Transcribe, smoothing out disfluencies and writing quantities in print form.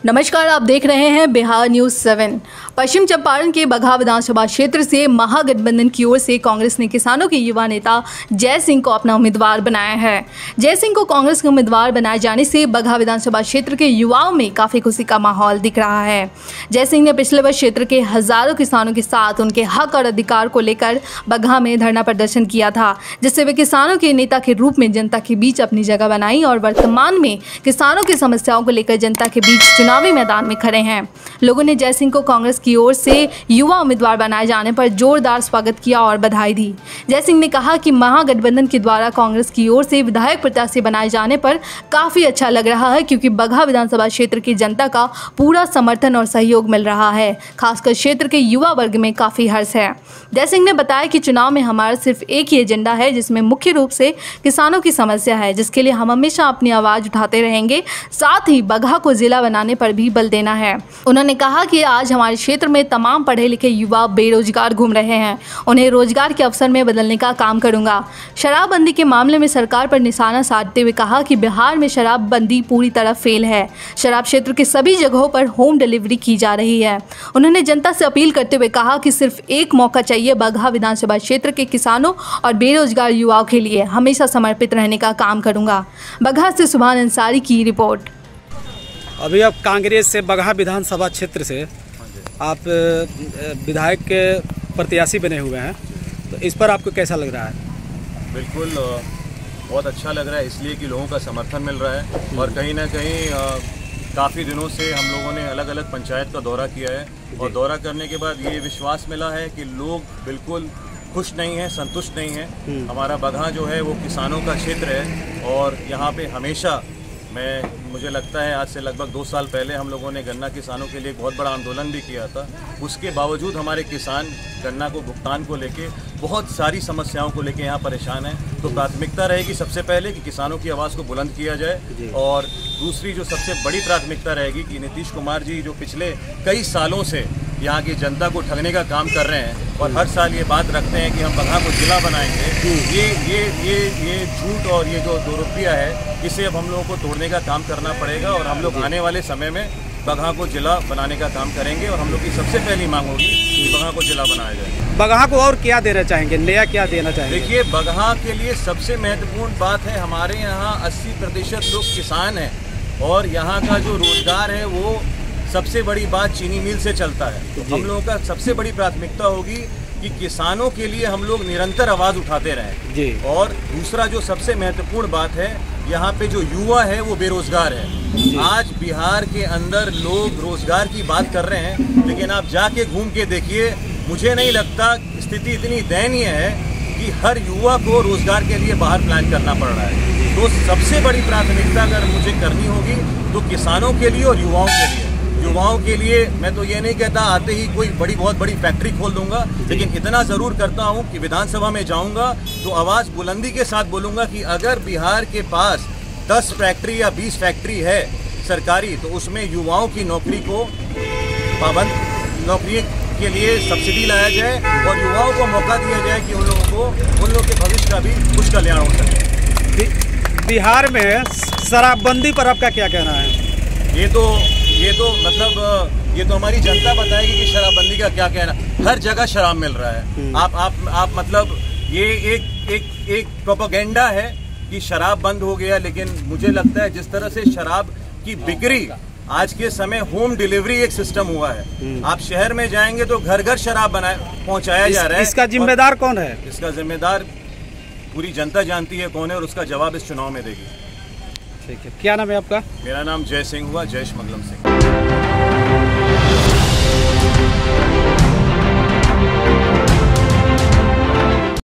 नमस्कार, आप देख रहे हैं बिहार न्यूज़ 7। पश्चिम चंपारण के बगहा विधानसभा क्षेत्र से महागठबंधन की ओर से कांग्रेस ने किसानों के युवा नेता जय सिंह को अपना उम्मीदवार बनाया है। जय सिंह को कांग्रेस के उम्मीदवार बनाए जाने से बगहा विधानसभा क्षेत्र के युवाओं में काफ़ी खुशी का माहौल दिख रहा है। जय सिंह ने पिछले वर्ष क्षेत्र के हजारों किसानों के साथ उनके हक और अधिकार को लेकर बगहा में धरना प्रदर्शन किया था, जिससे वे किसानों के नेता के रूप में जनता के बीच अपनी जगह बनाई और वर्तमान में किसानों की समस्याओं को लेकर जनता के बीच चुनावी मैदान में खड़े हैं। लोगों ने जय सिंह को कांग्रेस की ओर से युवा उम्मीदवार बनाए जाने पर जोरदार स्वागत किया और बधाई दी। जय सिंह ने कहा कि महागठबंधन के द्वारा कांग्रेस की ओर से विधायक प्रत्याशी बनाए जाने पर काफी अच्छा लग रहा है, क्योंकि बगहा विधानसभा क्षेत्र की जनता का पूरा समर्थन और सहयोग मिल रहा है। खासकर क्षेत्र के युवा वर्ग में काफी हर्ष है। जय सिंह ने बताया कि चुनाव में हमारा सिर्फ एक ही एजेंडा है, जिसमें मुख्य रूप से किसानों की समस्या है, जिसके लिए हम हमेशा अपनी आवाज उठाते रहेंगे। साथ ही बगहा को जिला बनाने पर भी बल देना है। उन्होंने कहा कि आज हमारे क्षेत्र में तमाम पढ़े लिखे युवा बेरोजगार घूम रहे हैं, उन्हें रोजगार के अवसर में बदलने का काम करूंगा। शराबबंदी के मामले में सरकार पर निशाना साधते हुए कहा कि बिहार में शराबबंदी पूरी तरह फेल है। शराब क्षेत्र के सभी जगहों पर होम डिलीवरी की जा रही है। उन्होंने जनता से अपील करते हुए कहा कि सिर्फ एक मौका चाहिए। बगहा विधानसभा क्षेत्र के किसानों और बेरोजगार युवाओं के लिए हमेशा समर्पित रहने का काम करूंगा। बगहा से सुभान अंसारी की रिपोर्ट। अभी आप कांग्रेस से बगहा विधानसभा क्षेत्र से आप विधायक के प्रत्याशी बने हुए हैं, तो इस पर आपको कैसा लग रहा है? बिल्कुल बहुत अच्छा लग रहा है, इसलिए कि लोगों का समर्थन मिल रहा है और कहीं ना कहीं काफ़ी दिनों से हम लोगों ने अलग अलग पंचायत का दौरा किया है और दौरा करने के बाद ये विश्वास मिला है कि लोग बिल्कुल खुश नहीं हैं, संतुष्ट नहीं हैं। हमारा बगहा जो है वो किसानों का क्षेत्र है और यहाँ पे हमेशा मुझे लगता है आज से लगभग 2 साल पहले हम लोगों ने गन्ना किसानों के लिए एक बहुत बड़ा आंदोलन भी किया था। उसके बावजूद हमारे किसान गन्ना को भुगतान को लेके बहुत सारी समस्याओं को लेके यहाँ परेशान हैं। तो प्राथमिकता रहेगी सबसे पहले कि किसानों की आवाज़ को बुलंद किया जाए और दूसरी जो सबसे बड़ी प्राथमिकता रहेगी कि नीतीश कुमार जी जो पिछले कई सालों से यहाँ की जनता को ठगने का काम कर रहे हैं और हर साल ये बात रखते हैं कि हम बगहा को जिला बनाएंगे, ये झूठ और ये जो 2 रुपया है, इसे अब हम लोगों को तोड़ने का काम करना पड़ेगा और हम लोग आने वाले समय में बगहा को जिला बनाने का काम करेंगे और हम लोग की सबसे पहली मांग होगी कि बगहा को जिला बनाया जाए। बगहा को और क्या देना चाहेंगे, नया क्या देना चाहेंगे? देखिए, बगहा के लिए सबसे महत्वपूर्ण बात है, हमारे यहाँ 80% लोग किसान हैं और यहाँ का जो रोजगार है वो सबसे बड़ी बात चीनी मिल से चलता है। तो हम लोगों का सबसे बड़ी प्राथमिकता होगी कि किसानों के लिए हम लोग निरंतर आवाज़ उठाते रहें। और दूसरा जो सबसे महत्वपूर्ण बात है, यहाँ पे जो युवा है वो बेरोजगार है। आज बिहार के अंदर लोग रोजगार की बात कर रहे हैं, लेकिन आप जाके घूम के देखिए, मुझे नहीं लगता स्थिति इतनी दयनीय है कि हर युवा को रोजगार के लिए बाहर प्लान करना पड़ रहा है। तो सबसे बड़ी प्राथमिकता अगर मुझे करनी होगी तो किसानों के लिए और युवाओं के लिए। युवाओं के लिए मैं तो ये नहीं कहता आते ही कोई बहुत बड़ी फैक्ट्री खोल दूंगा, लेकिन इतना ज़रूर करता हूँ कि विधानसभा में जाऊँगा तो आवाज़ बुलंदी के साथ बोलूँगा कि अगर बिहार के पास 10 फैक्ट्री या 20 फैक्ट्री है सरकारी, तो उसमें युवाओं की नौकरी को नौकरी के लिए सब्सिडी लाया जाए और युवाओं को मौका दिया जाए कि उन लोगों के भविष्य का भी कुछ कल्याण हो सके। बिहार में शराबबंदी पर आपका क्या कहना है? ये तो मतलब ये तो हमारी जनता बताएगी कि शराबबंदी का क्या कहना। हर जगह शराब मिल रहा है। आप मतलब ये एक प्रोपेगेंडा है कि शराब बंद हो गया, लेकिन मुझे लगता है जिस तरह से शराब की बिक्री आज के समय होम डिलीवरी एक सिस्टम हुआ है। आप शहर में जाएंगे तो घर घर शराब पहुंचाया जा रहा है। इसका जिम्मेदार कौन है? इसका जिम्मेदार पूरी जनता जानती है कौन है और उसका जवाब इस चुनाव में देगी। ठीक है, क्या नाम है आपका? मेरा नाम जय सिंह हुआ, जयश मंगलम सिंह।